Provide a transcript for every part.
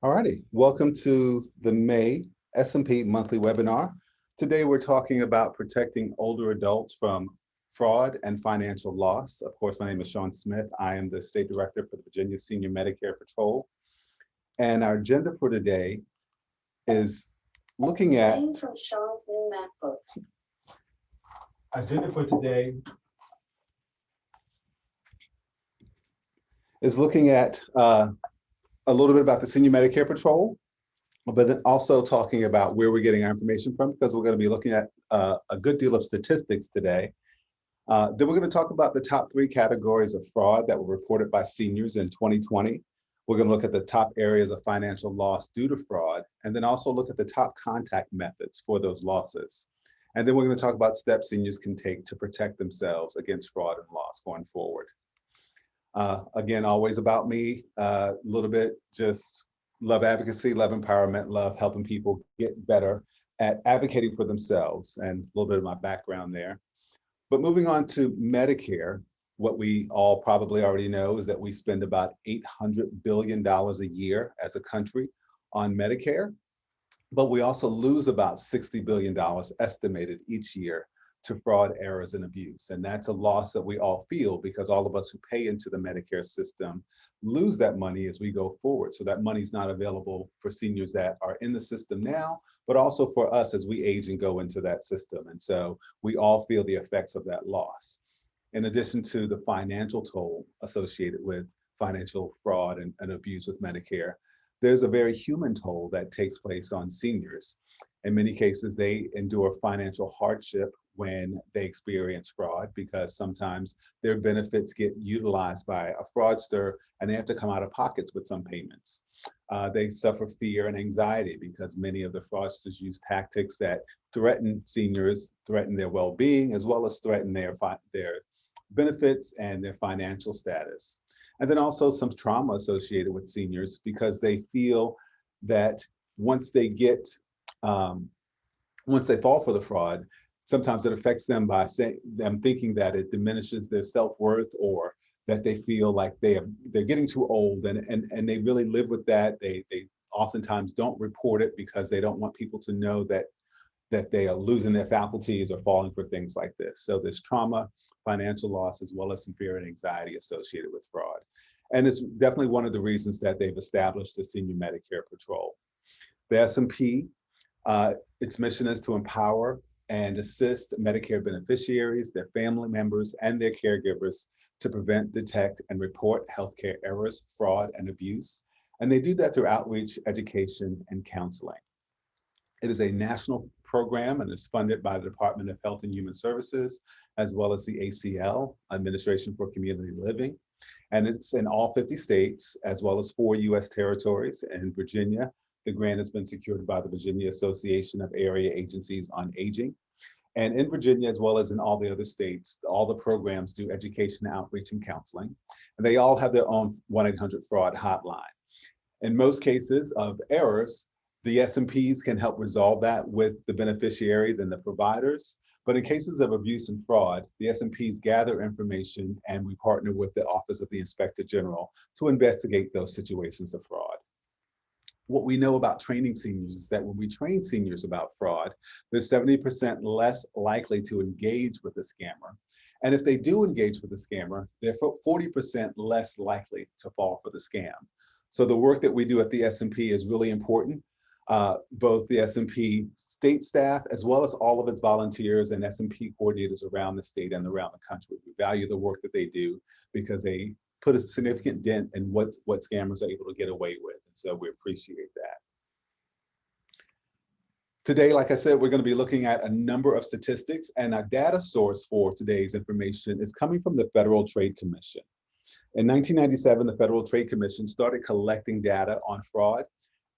Alrighty, welcome to the May S&P monthly webinar. Today we're talking about protecting older adults from fraud and financial loss. Of course, my name is Sean Smith. I am the State Director for the Virginia Senior Medicare Patrol. And our agenda for today is looking at agenda for today is looking at a little bit about the Senior Medicare Patrol, but then also talking about where we're getting our information from, because we're going to be looking at a good deal of statistics today. Then we're going to talk about the top 3 categories of fraud that were reported by seniors in 2020. We're going to look at the top areas of financial loss due to fraud, and then also look at the top contact methods for those losses. And then we're going to talk about steps seniors can take to protect themselves against fraud and loss going forward. Again, always about me, a little bit, just love advocacy, love empowerment, love helping people get better at advocating for themselves, and a little bit of my background there. But moving on to Medicare, what we all probably already know is that we spend about $800 billion a year as a country on Medicare, but we also lose about $60 billion estimated each year to fraud, errors, and abuse. And that's a loss that we all feel, because all of us who pay into the Medicare system lose that money as we go forward. So that money is not available for seniors that are in the system now, but also for us as we age and go into that system. And so we all feel the effects of that loss. In addition to the financial toll associated with financial fraud and abuse with Medicare, there's a very human toll that takes place on seniors. In many cases, they endure financial hardship when they experience fraud, because sometimes their benefits get utilized by a fraudster and they have to come out of pockets with some payments. They suffer fear and anxiety because many of the fraudsters use tactics that threaten seniors, threaten their well-being, as well as threaten their benefits and their financial status. And then also some trauma associated with seniors, because they feel that once they fall for the fraud, sometimes it affects them by them thinking that it diminishes their self-worth, or that they feel like they're getting too old, and they really live with that. They oftentimes don't report it because they don't want people to know that they are losing their faculties or falling for things like this. So there's trauma, financial loss, as well as some fear and anxiety associated with fraud. And it's definitely one of the reasons that they've established the Senior Medicare Patrol. The S&P, its mission is to empower and assist Medicare beneficiaries, their family members, and their caregivers to prevent, detect, and report healthcare errors, fraud, and abuse. And they do that through outreach, education, and counseling. It is a national program and is funded by the Department of Health and Human Services, as well as the ACL, Administration for Community Living. And it's in all 50 states, as well as 4 US territories. And Virginia, the grant has been secured by the Virginia Association of Area Agencies on Aging. And in Virginia, as well as in all the other states, all the programs do education, outreach, and counseling. And they all have their own 1-800-FRAUD hotline. In most cases of errors, the S&Ps can help resolve that with the beneficiaries and the providers. But in cases of abuse and fraud, the S&Ps gather information, and we partner with the Office of the Inspector General to investigate those situations of fraud. What we know about training seniors is that when we train seniors about fraud, they're 70% less likely to engage with a scammer. And if they do engage with a scammer, they're 40% less likely to fall for the scam. So the work that we do at the S&P is really important. Both the S&P state staff, as well as all of its volunteers and S&P coordinators around the state and around the country, we value the work that they do, because they put a significant dent in what scammers are able to get away with. And so we appreciate that. Today, like I said, we're going to be looking at a number of statistics, and our data source for today's information is coming from the Federal Trade Commission. In 1997, the Federal Trade Commission started collecting data on fraud,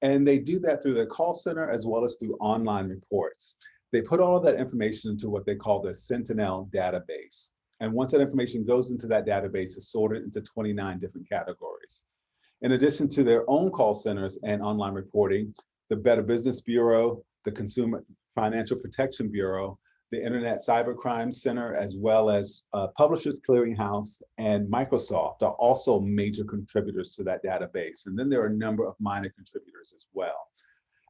and they do that through their call center as well as through online reports. They put all of that information into what they call the Sentinel database. And once that information goes into that database, it's sorted into 29 different categories. In addition to their own call centers and online reporting, the Better Business Bureau, the Consumer Financial Protection Bureau, the Internet Cybercrime Center, as well as Publishers Clearinghouse and Microsoft are also major contributors to that database. And then there are a number of minor contributors as well.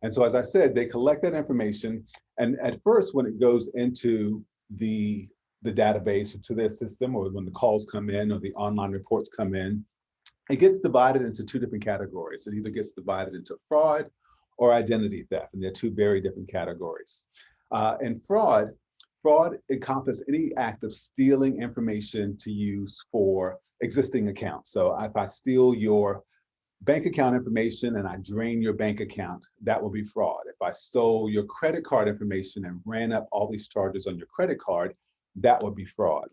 And so, as I said, they collect that information. And at first, when it goes into the database or to their system, or when the calls come in or the online reports come in, it gets divided into two different categories. It either gets divided into fraud or identity theft, and they're two very different categories. And fraud encompasses any act of stealing information to use for existing accounts. So if I steal your bank account information and I drain your bank account, that will be fraud. If I stole your credit card information and ran up all these charges on your credit card, that would be fraud.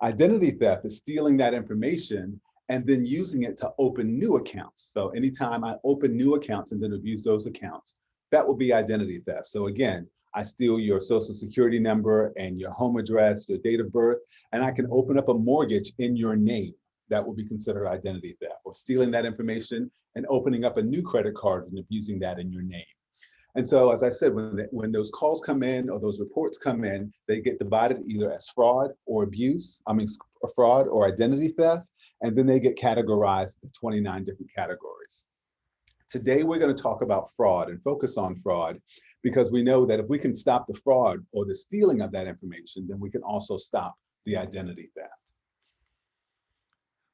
Identity theft is stealing that information and then using it to open new accounts. So anytime I open new accounts and then abuse those accounts, that will be identity theft. So again, I steal your social security number and your home address, your date of birth, and I can open up a mortgage in your name. That will be considered identity theft, or stealing that information and opening up a new credit card and abusing that in your name. And so, as I said, when those calls come in or those reports come in, they get divided either as fraud or abuse, fraud or identity theft, and then they get categorized into 29 different categories. Today, we're going to talk about fraud and focus on fraud because we know that if we can stop the fraud or the stealing of that information, then we can also stop the identity theft.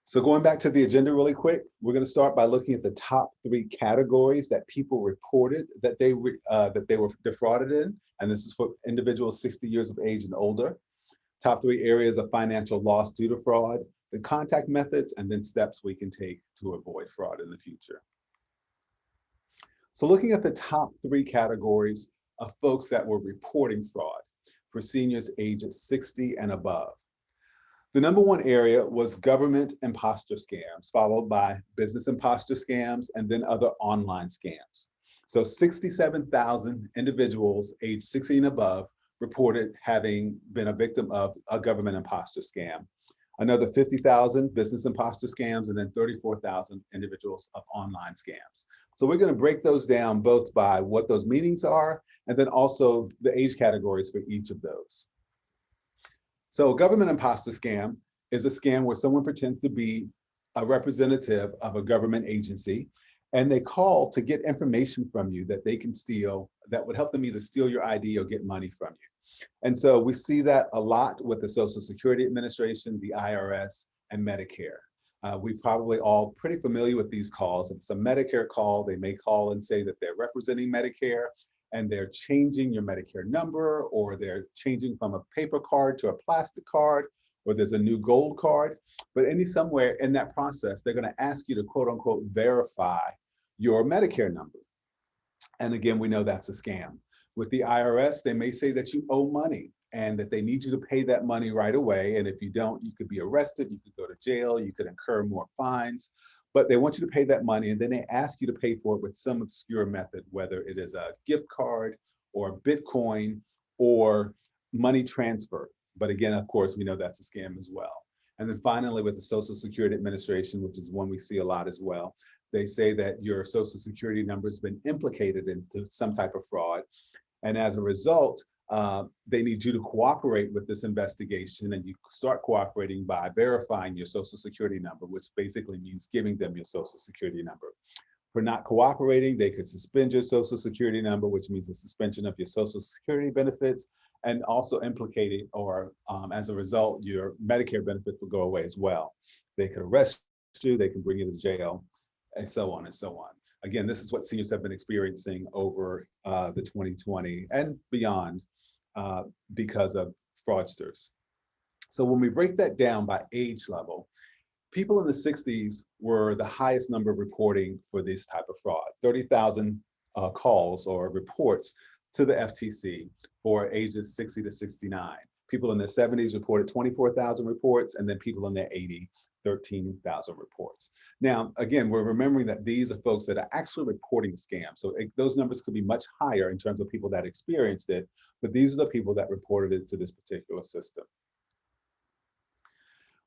So going back to the agenda really quick, we're going to start by looking at the top 3 categories that people reported that they were defrauded in. And this is for individuals 60 years of age and older. Top 3 areas of financial loss due to fraud, the contact methods, and then steps we can take to avoid fraud in the future. So looking at the top 3 categories of folks that were reporting fraud for seniors ages 60 and above. The number 1 area was government imposter scams, followed by business imposter scams, and then other online scams. So 67,000 individuals aged 60 and above reported having been a victim of a government imposter scam. Another 50,000 business imposter scams, and then 34,000 individuals of online scams. So we're going to break those down both by what those meanings are, and then also the age categories for each of those. So a government imposter scam is a scam where someone pretends to be a representative of a government agency, and they call to get information from you that they can steal, that would help them either steal your ID or get money from you. And so we see that a lot with the Social Security Administration, the IRS, and Medicare. We're probably all pretty familiar with these calls. If it's a Medicare call, they may call and say that they're representing Medicare, and they're changing your Medicare number, or they're changing from a paper card to a plastic card, or there's a new gold card. But somewhere in that process, they're going to ask you to quote unquote verify your Medicare number. And again, we know that's a scam. With the IRS, they may say that you owe money and that they need you to pay that money right away. And if you don't, you could be arrested, you could go to jail, you could incur more fines. But they want you to pay that money, and then they ask you to pay for it with some obscure method, whether it is a gift card or Bitcoin or money transfer. But again, of course, we know that's a scam as well. And then finally, with the Social Security Administration, which is one we see a lot as well, they say that your Social Security number has been implicated into some type of fraud. And as a result, they need you to cooperate with this investigation, and you start cooperating by verifying your Social Security number, which basically means giving them your Social Security number. For not cooperating, they could suspend your Social Security number, which means a suspension of your Social Security benefits, and also implicating, or as a result, your Medicare benefits will go away as well. They could arrest you, they can bring you to jail, and so on and so on. Again, this is what seniors have been experiencing over the 2020 and beyond because of fraudsters. So when we break that down by age level, people in the 60s were the highest number reporting for this type of fraud, 30,000 calls or reports to the FTC for ages 60 to 69. People in their 70s reported 24,000 reports, and then people in their 80s, 13,000 reports. Now, again, we're remembering that these are folks that are actually reporting scams. So those numbers could be much higher in terms of people that experienced it, but these are the people that reported it to this particular system.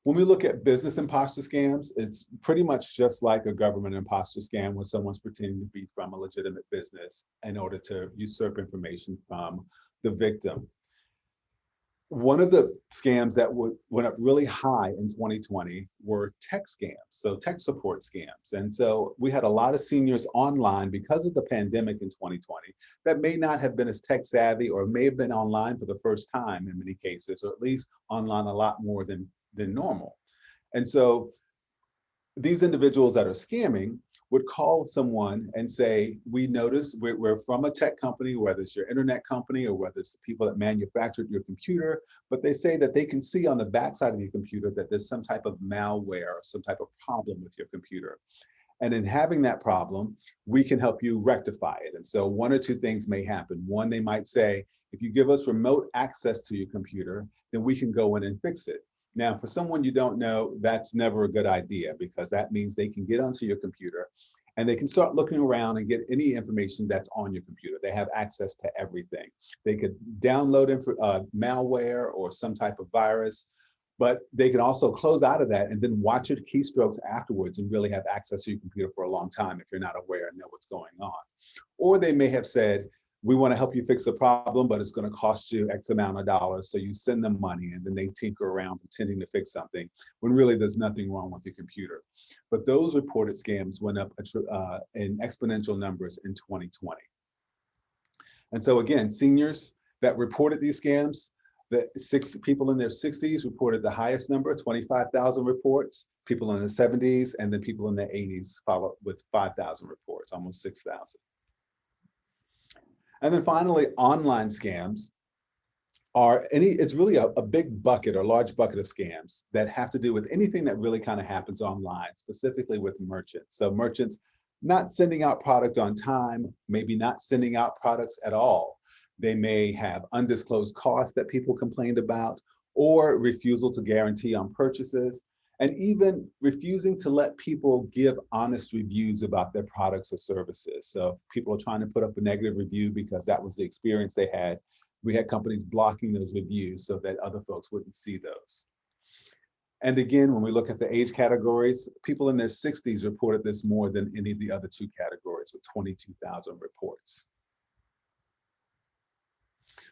When we look at business imposter scams, it's pretty much just like a government imposter scam where someone's pretending to be from a legitimate business in order to usurp information from the victim. One of the scams that went up really high in 2020 were tech scams, so tech support scams. And so we had a lot of seniors online because of the pandemic in 2020 that may not have been as tech savvy or may have been online for the first time in many cases, or at least online a lot more than normal. And so these individuals that are scamming would call someone and say, we notice we're from a tech company, whether it's your internet company or whether it's the people that manufactured your computer, but they say that they can see on the backside of your computer that there's some type of malware or some type of problem with your computer. And in having that problem, we can help you rectify it. And so one or two things may happen. One, they might say, if you give us remote access to your computer, then we can go in and fix it. Now, for someone you don't know, that's never a good idea, because that means they can get onto your computer and they can start looking around and get any information that's on your computer. They have access to everything. They could download malware or some type of virus, but they can also close out of that and then watch your keystrokes afterwards and really have access to your computer for a long time if you're not aware and know what's going on. Or they may have said, we want to help you fix the problem, but it's going to cost you X amount of dollars. So you send them money and then they tinker around pretending to fix something when really there's nothing wrong with your computer. But those reported scams went up in exponential numbers in 2020. And so again, seniors that reported these scams, the people in their 60s reported the highest number, 25,000 reports, people in the 70s, and then people in the 80s followed with 5,000 reports, almost 6,000. And then finally, online scams it's really a big bucket or large bucket of scams that have to do with anything that really kind of happens online, specifically with merchants. So merchants not sending out product on time, maybe not sending out products at all. They may have undisclosed costs that people complained about, or refusal to guarantee on purchases, and even refusing to let people give honest reviews about their products or services. So if people are trying to put up a negative review because that was the experience they had, we had companies blocking those reviews so that other folks wouldn't see those. And again, when we look at the age categories, people in their 60s reported this more than any of the other two categories, with 22,000 reports.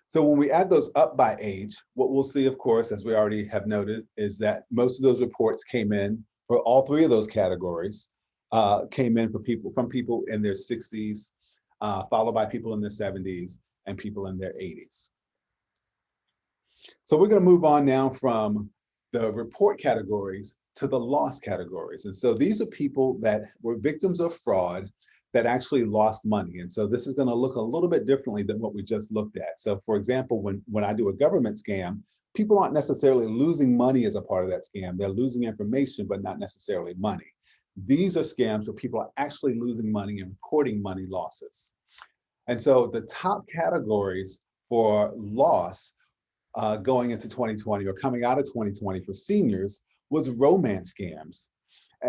So when we add those up by age, what we'll see, of course, as we already have noted, is that most of those reports came in for all three of those categories, came in from people in their 60s, followed by people in their 70s and people in their 80s. So we're going to move on now from the report categories to the loss categories. And so these are people that were victims of fraud that actually lost money. And so this is going to look a little bit differently than what we just looked at. So for example, when I do a government scam, people aren't necessarily losing money as a part of that scam. They're losing information, but not necessarily money. These are scams where people are actually losing money and reporting money losses. And so the top categories for loss going into 2020 or coming out of 2020 for seniors was romance scams,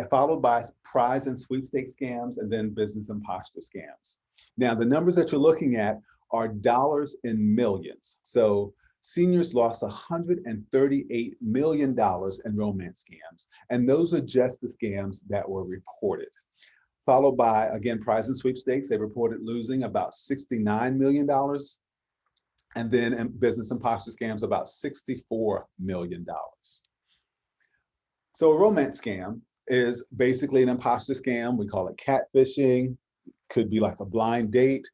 followed by prize and sweepstake scams, and then business imposter scams. Now, the numbers that you're looking at are dollars in millions. So seniors lost $138 million in romance scams, and those are just the scams that were reported. Followed by, again, prize and sweepstakes, they reported losing about $69 million. And then in business imposter scams, about $64 million. So a romance scam is basically an imposter scam. We call it catfishing, could be like a blind date,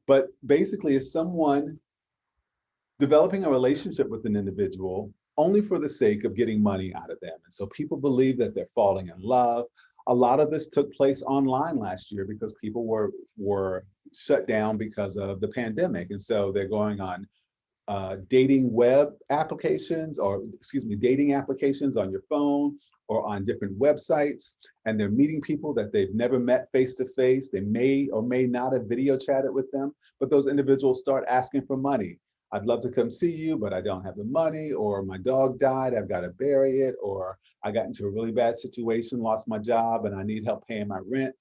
but basically it's someone developing a relationship with an individual only for the sake of getting money out of them. And so people believe that they're falling in love. A lot of this took place online last year because people were shut down because of the pandemic. And so they're going on dating web applications, or dating applications on your phone or on different websites, and they're meeting people that they've never met face to face. They may or may not have video chatted with them, but those individuals start asking for money. I'd love to come see you, but I don't have the money, or my dog died, I've got to bury it, or I got into a really bad situation, lost my job, and I need help paying my rent.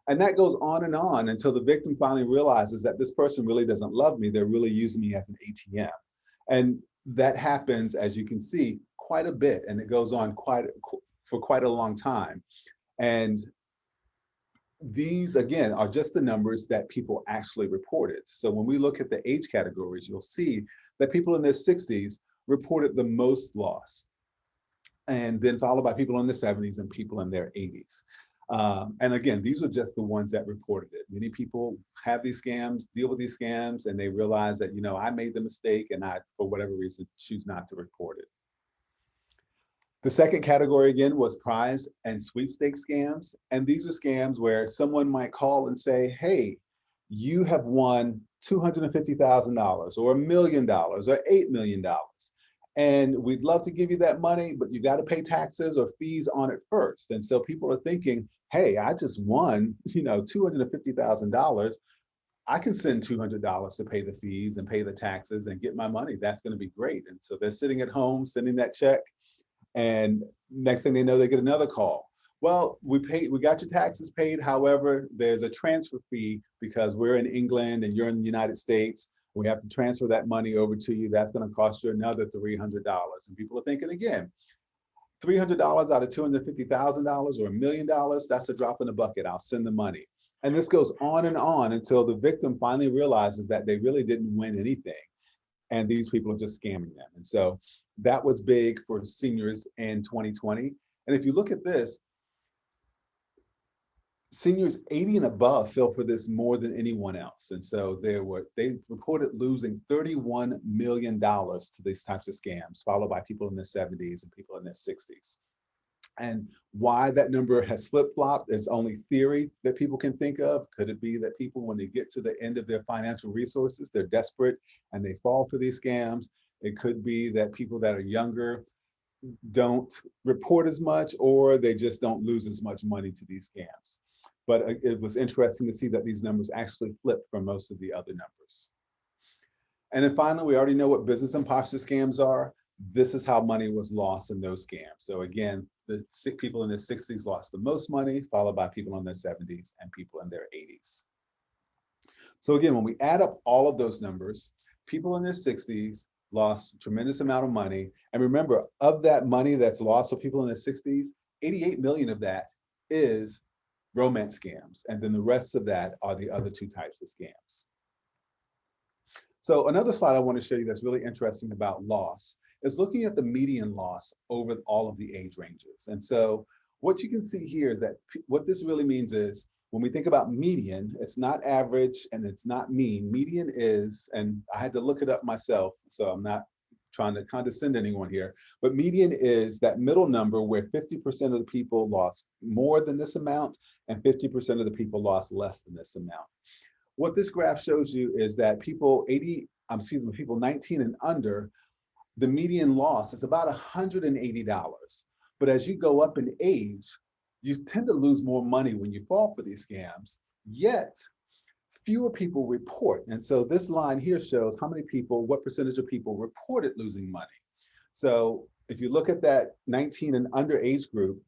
And that goes on and on until the victim finally realizes that this person really doesn't love me. They're really using me as an ATM. And that happens, as you can see, quite a bit, and it goes on for quite a long time. And these, again, are just the numbers that people actually reported. So when we look at the age categories, you'll see that people in their 60s reported the most loss, and then followed by people in the 70s and people in their 80s. And again, these are just the ones that reported it. Many people have these scams, deal with these scams, and they realize that, I made the mistake and I, for whatever reason, choose not to report it. The second category, again, was prize and sweepstake scams. And these are scams where someone might call and say, hey, you have won $250,000 or $1 million or $8 million. And we'd love to give you that money, but you got to pay taxes or fees on it first. And so people are thinking, hey, I just won, $250,000. I can send $200 to pay the fees and pay the taxes and get my money. That's going to be great. And so they're sitting at home, sending that check. And next thing they know, they get another call. Well, we got your taxes paid. However, there's a transfer fee because we're in England and you're in the United States. We have to transfer that money over to you. That's going to cost you another $300. And people are thinking again, $300 out of $250,000 or $1 million, that's a drop in the bucket. I'll send the money. And this goes on and on until the victim finally realizes that they really didn't win anything. And these people are just scamming them. And so that was big for seniors in 2020. And if you look at this, seniors 80 and above fell for this more than anyone else. And so they reported losing $31 million to these types of scams, followed by people in their 70s and people in their 60s. And why that number has flip-flopped is only theory that people can think of. Could it be that people, when they get to the end of their financial resources, they're desperate and they fall for these scams? It could be that people that are younger don't report as much, or they just don't lose as much money to these scams. But it was interesting to see that these numbers actually flipped from most of the other numbers. And then finally, we already know what business imposter scams are. This is how money was lost in those scams. So again, the sick people in their 60s lost the most money, followed by people in their 70s and people in their 80s. So again, when we add up all of those numbers, people in their 60s lost a tremendous amount of money. And remember, of that money that's lost for people in their 60s, 88 million of that is romance scams. And then the rest of that are the other two types of scams. So another slide I want to show you that's really interesting about loss is looking at the median loss over all of the age ranges. And so what you can see here is that what this really means is when we think about median, it's not average and it's not mean. Median is, and I had to look it up myself, so I'm not trying to condescend anyone here, but median is that middle number where 50% of the people lost more than this amount and 50% of the people lost less than this amount. What this graph shows you is that people 19 and under, the median loss is about $180. But as you go up in age, you tend to lose more money when you fall for these scams, yet fewer people report. And so this line here shows how many people, what percentage of people reported losing money. So if you look at that 19 and under age group,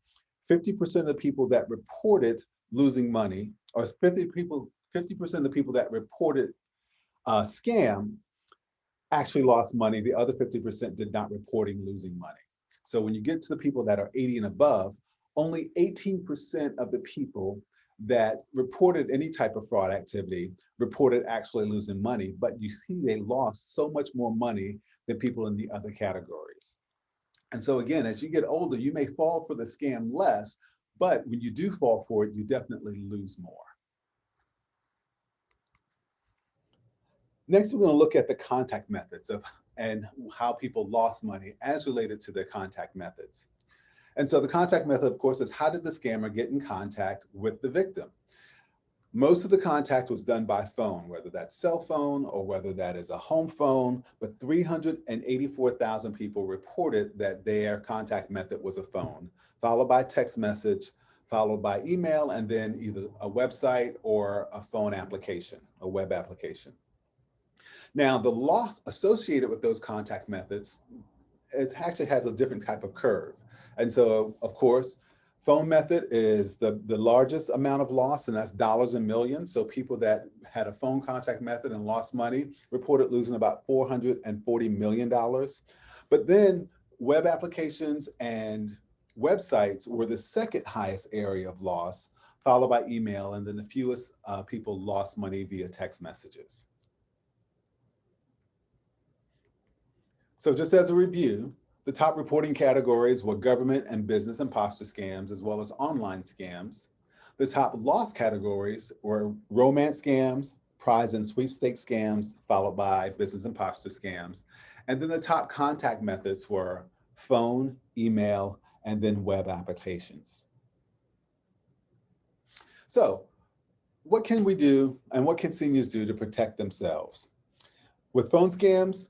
50% of the people that reported losing money, or 50% of the people that reported scam actually lost money. The other 50% did not reporting losing money. So when you get to the people that are 80 and above, only 18% of the people that reported any type of fraud activity reported actually losing money, but you see they lost so much more money than people in the other categories. And so again, as you get older, you may fall for the scam less, but when you do fall for it, you definitely lose more. Next, we're going to look at the contact methods and how people lost money as related to their contact methods. And so the contact method, of course, is how did the scammer get in contact with the victim? Most of the contact was done by phone, whether that's cell phone or whether that is a home phone, but 384,000 people reported that their contact method was a phone, followed by text message, followed by email, and then either a website or a phone application, a web application. Now, the loss associated with those contact methods, it actually has a different type of curve. And so, of course, phone method is the largest amount of loss, and that's dollars in millions. So people that had a phone contact method and lost money reported losing about $440 million. But then web applications and websites were the second highest area of loss, followed by email, and then the fewest people lost money via text messages. So just as a review, the top reporting categories were government and business imposter scams, as well as online scams. The top loss categories were romance scams, prize and sweepstake scams, followed by business imposter scams. And then the top contact methods were phone, email, and then web applications. So what can we do and what can seniors do to protect themselves? With phone scams,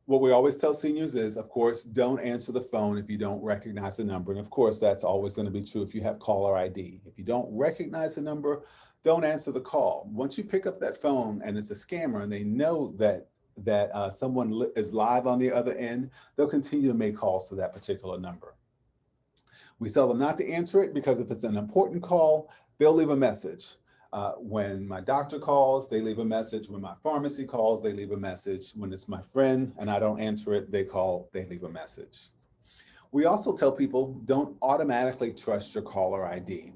what we always tell seniors is, of course, don't answer the phone if you don't recognize the number. And of course, that's always going to be true if you have caller ID. If you don't recognize the number, don't answer the call. Once you pick up that phone and it's a scammer and they know that someone is live on the other end, they'll continue to make calls to that particular number. We tell them not to answer it because if it's an important call, they'll leave a message. When my doctor calls, they leave a message. When my pharmacy calls, they leave a message. When it's my friend and I don't answer it, they leave a message. We also tell people don't automatically trust your caller ID.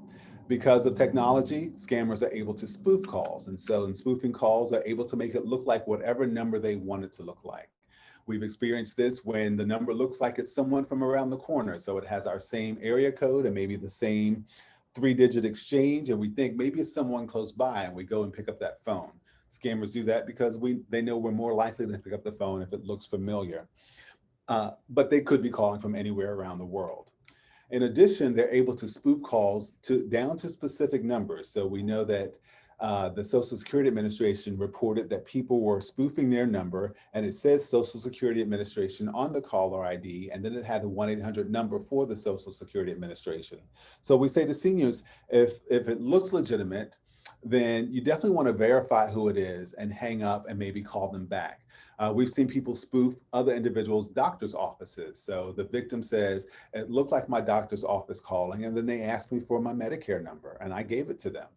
Because of technology, scammers are able to spoof calls. And so in spoofing calls, they're able to make it look like whatever number they want it to look like. We've experienced this when the number looks like it's someone from around the corner. So it has our same area code and maybe the same 3-digit exchange, and we think maybe it's someone close by, and we go and pick up that phone. Scammers do that because they know we're more likely to pick up the phone if it looks familiar. But they could be calling from anywhere around the world. In addition, they're able to spoof calls down to specific numbers. So we know that the Social Security Administration reported that people were spoofing their number, and it says Social Security Administration on the caller ID, and then it had the 1-800 number for the Social Security Administration. So we say to seniors, if it looks legitimate, then you definitely want to verify who it is and hang up and maybe call them back. We've seen people spoof other individuals' doctor's offices. So the victim says, it looked like my doctor's office calling, and then they asked me for my Medicare number, and I gave it to them.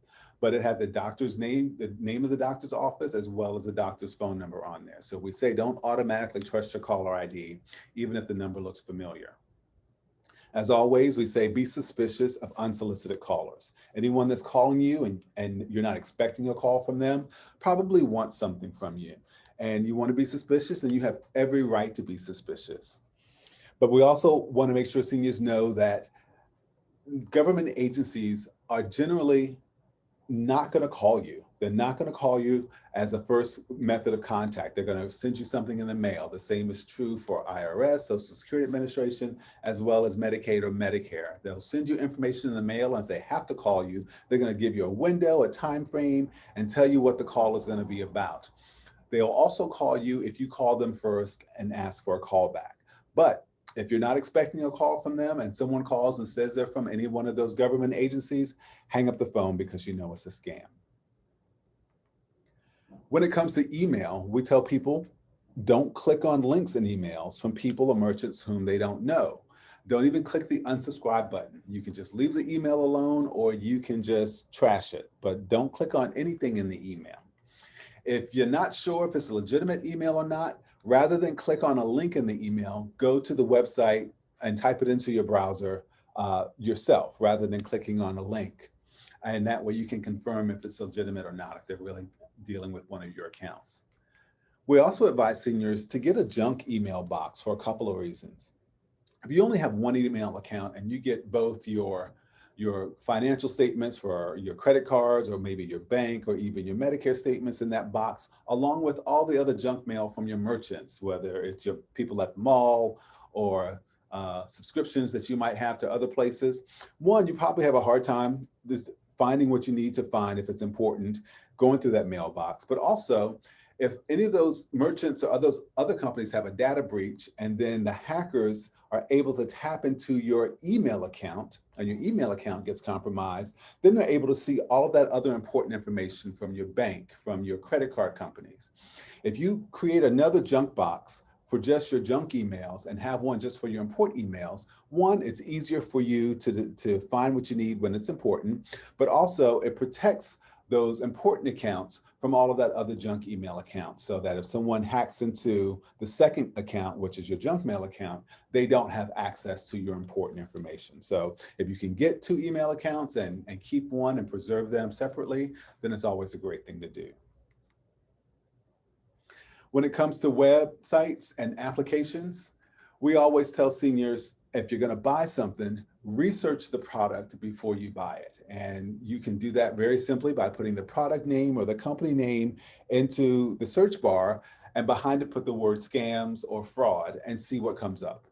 But it had the doctor's name, the name of the doctor's office, as well as the doctor's phone number on there. So we say don't automatically trust your caller ID, even if the number looks familiar. As always, we say be suspicious of unsolicited callers. Anyone that's calling you and you're not expecting a call from them probably wants something from you. And you want to be suspicious, and you have every right to be suspicious. But we also want to make sure seniors know that government agencies are generally not going to call you. They're not going to call you as a first method of contact. They're going to send you something in the mail. The same is true for IRS, Social Security Administration, as well as Medicaid or Medicare. They'll send you information in the mail, and if they have to call you, they're going to give you a window, a time frame, and tell you what the call is going to be about. They'll also call you if you call them first and ask for a call back. But if you're not expecting a call from them and someone calls and says they're from any one of those government agencies, hang up the phone because you know it's a scam. When it comes to email, we tell people don't click on links in emails from people or merchants whom they don't know. Don't even click the unsubscribe button. You can just leave the email alone, or you can just trash it, but don't click on anything in the email. If you're not sure if it's a legitimate email or not, rather than click on a link in the email, go to the website and type it into your browser yourself, rather than clicking on a link. And that way you can confirm if it's legitimate or not, if they're really dealing with one of your accounts. We also advise seniors to get a junk email box for a couple of reasons. If you only have one email account and you get both your financial statements for your credit cards, or maybe your bank, or even your Medicare statements in that box, along with all the other junk mail from your merchants, whether it's your people at the mall or subscriptions that you might have to other places. One, you probably have a hard time finding what you need to find if it's important, going through that mailbox. But also, if any of those merchants or those other companies have a data breach, and then the hackers are able to tap into your email account, and your email account gets compromised, then they're able to see all of that other important information from your bank, from your credit card companies. If you create another junk box for just your junk emails and have one just for your important emails, one, it's easier for you to find what you need when it's important, but also it protects those important accounts from all of that other junk email accounts, so that if someone hacks into the second account, which is your junk mail account, they don't have access to your important information. So if you can get two email accounts and keep one and preserve them separately, then it's always a great thing to do. When it comes to websites and applications, we always tell seniors, if you're going to buy something, research the product before you buy it. And you can do that very simply by putting the product name or the company name into the search bar, and behind it put the word scams or fraud and see what comes up.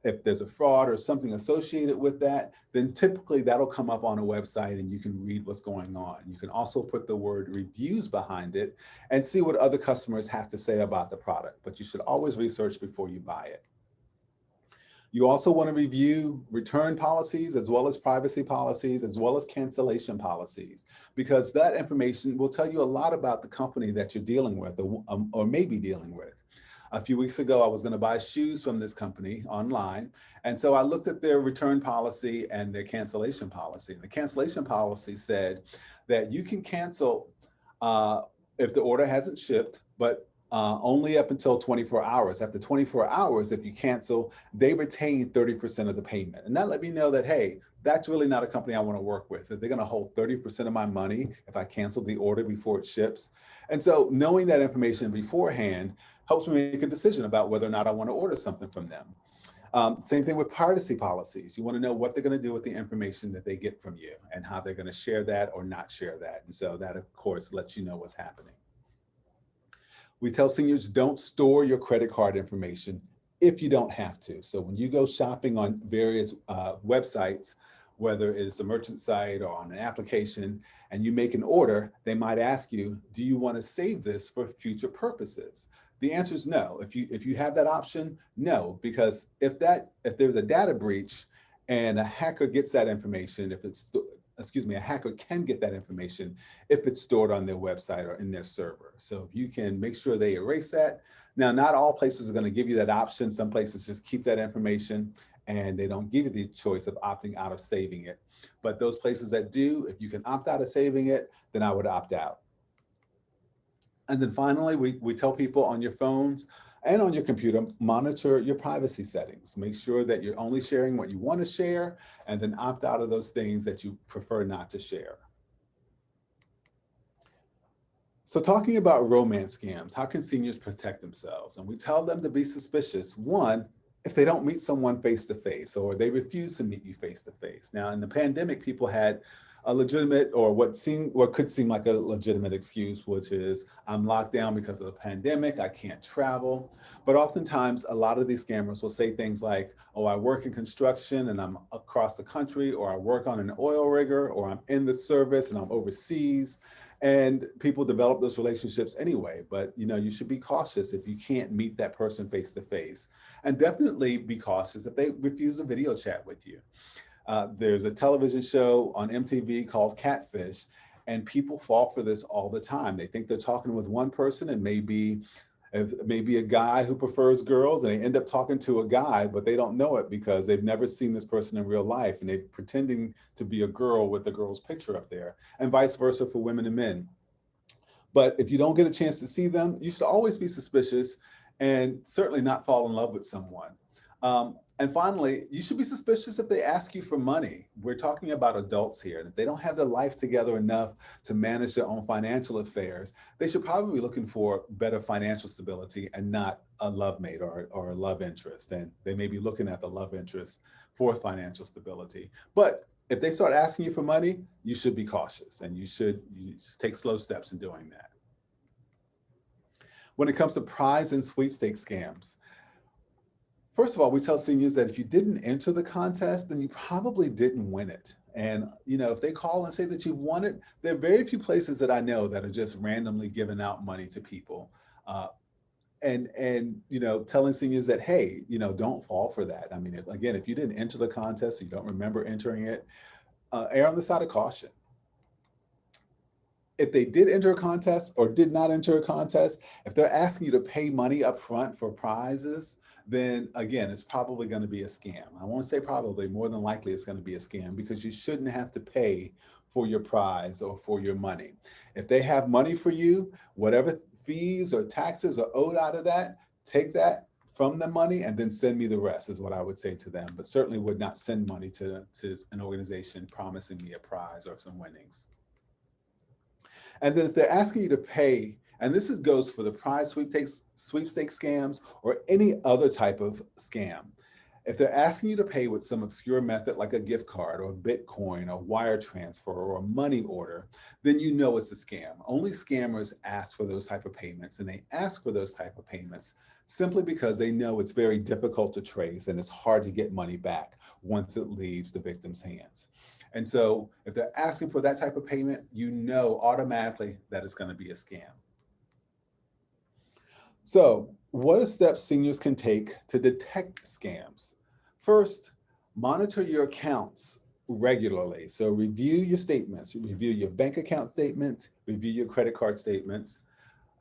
If there's a fraud or something associated with that, then typically that'll come up on a website and you can read what's going on. You can also put the word reviews behind it and see what other customers have to say about the product, but you should always research before you buy it. You also want to review return policies, as well as privacy policies, as well as cancellation policies, because that information will tell you a lot about the company that you're dealing with or may be dealing with. A few weeks ago, I was going to buy shoes from this company online. And so I looked at their return policy and their cancellation policy. The cancellation policy said that you can cancel if the order hasn't shipped, but only up until 24 hours. After 24 hours, if you cancel, they retain 30% of the payment. And that let me know that, hey, that's really not a company I want to work with. They're going to hold 30% of my money if I cancel the order before it ships. And so knowing that information beforehand helps me make a decision about whether or not I want to order something from them. Same thing with privacy policies. You want to know what they're going to do with the information that they get from you and how they're going to share that or not share that. And so that, of course, lets you know what's happening. We tell seniors, don't store your credit card information if you don't have to. So when you go shopping on various websites, whether it's a merchant site or on an application, and you make an order, they might ask you, do you want to save this for future purposes? The answer is no. If you have that option, no, because if there's a data breach and a hacker gets that information, a hacker can get that information if it's stored on their website or in their server. So if you can make sure they erase that. Now, not all places are going to give you that option. Some places just keep that information and they don't give you the choice of opting out of saving it. But those places that do, if you can opt out of saving it, then I would opt out. And then finally, we tell people on your phones and on your computer, monitor your privacy settings. Make sure that you're only sharing what you want to share, and then opt out of those things that you prefer not to share. So talking about romance scams, how can seniors protect themselves? And we tell them to be suspicious. One, if they don't meet someone face-to-face or they refuse to meet you face-to-face. Now, in the pandemic, people had a legitimate, or what could seem like a legitimate excuse, which is I'm locked down because of the pandemic, I can't travel. But oftentimes a lot of these scammers will say things like, oh, I work in construction and I'm across the country, or I work on an oil rigger, or I'm in the service and I'm overseas. And people develop those relationships anyway, but you should be cautious if you can't meet that person face to face. And definitely be cautious if they refuse to video chat with you. There's a television show on MTV called Catfish, and people fall for this all the time. They think they're talking with one person, and maybe a guy who prefers girls, and they end up talking to a guy, but they don't know it because they've never seen this person in real life, and they're pretending to be a girl with the girl's picture up there, and vice versa for women and men. But if you don't get a chance to see them, you should always be suspicious and certainly not fall in love with someone. And finally, you should be suspicious if they ask you for money. We're talking about adults here. And if they don't have their life together enough to manage their own financial affairs, they should probably be looking for better financial stability and not a love mate or a love interest. And they may be looking at the love interest for financial stability. But if they start asking you for money, you should be cautious, and you should take slow steps in doing that. When it comes to prize and sweepstake scams, first of all, we tell seniors that if you didn't enter the contest, then you probably didn't win it. And if they call and say that you've won it, there are very few places that I know that are just randomly giving out money to people. And telling seniors that, hey, don't fall for that. I mean, if you didn't enter the contest, you don't remember entering it, err on the side of caution. If they did enter a contest or did not enter a contest, if they're asking you to pay money up front for prizes, then again, it's probably going to be a scam. I won't say probably, more than likely it's going to be a scam, because you shouldn't have to pay for your prize or for your money. If they have money for you, whatever fees or taxes are owed out of that, take that from the money and then send me the rest, is what I would say to them, but certainly would not send money to an organization promising me a prize or some winnings. And then if they're asking you to pay And goes for the prize sweepstakes scams or any other type of scam. If they're asking you to pay with some obscure method like a gift card or Bitcoin or wire transfer or a money order, then you know it's a scam. Only scammers ask for those type of payments, and they ask for those type of payments simply because they know it's very difficult to trace and it's hard to get money back once it leaves the victim's hands. And so if they're asking for that type of payment, you know automatically that it's going to be a scam. So, what are steps seniors can take to detect scams? First, monitor your accounts regularly. So, review your statements, review your bank account statements, review your credit card statements,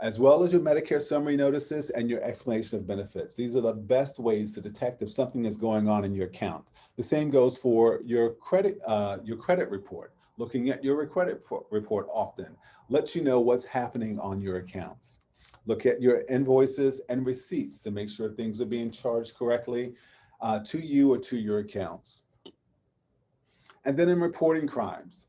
as well as your Medicare summary notices and your explanation of benefits. These are the best ways to detect if something is going on in your account. The same goes for your credit report. Looking at your credit report often lets you know what's happening on your accounts. Look at your invoices and receipts to make sure things are being charged correctly to you or to your accounts. And then in reporting crimes,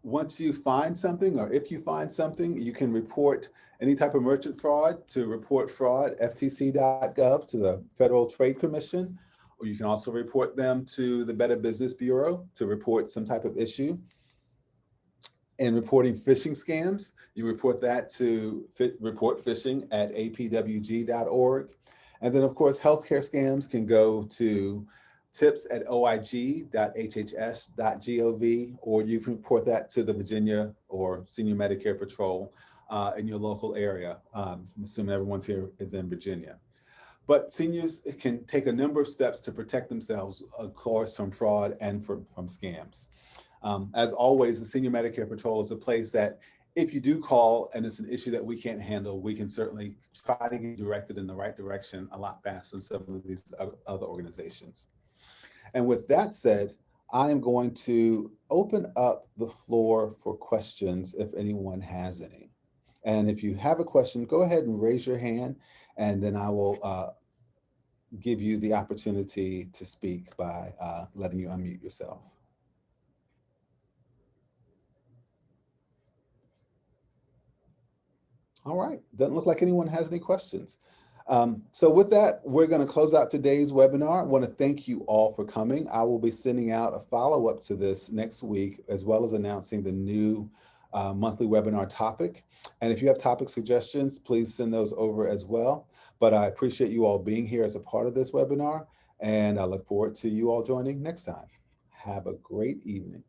once you find something, or if you find something, you can report any type of merchant fraud to report fraud, ftc.gov, to the Federal Trade Commission, or you can also report them to the Better Business Bureau to report some type of issue. And reporting phishing scams, you report that to report phishing at apwg.org. And then, of course, healthcare scams can go to tips@oig.hhs.gov, or you can report that to the Virginia or Senior Medicare Patrol in your local area. I'm assuming everyone's here is in Virginia. But seniors can take a number of steps to protect themselves, of course, from fraud and from scams. As always, the Senior Medicare Patrol is a place that if you do call and it's an issue that we can't handle, we can certainly try to get directed in the right direction a lot faster than some of these other organizations. And with that said, I am going to open up the floor for questions if anyone has any. And if you have a question, go ahead and raise your hand, and then I will give you the opportunity to speak by letting you unmute yourself. All right, doesn't look like anyone has any questions. So with that, we're going to close out today's webinar. I want to thank you all for coming. I will be sending out a follow-up to this next week, as well as announcing the new monthly webinar topic. And if you have topic suggestions, please send those over as well. But I appreciate you all being here as a part of this webinar, and I look forward to you all joining next time. Have a great evening.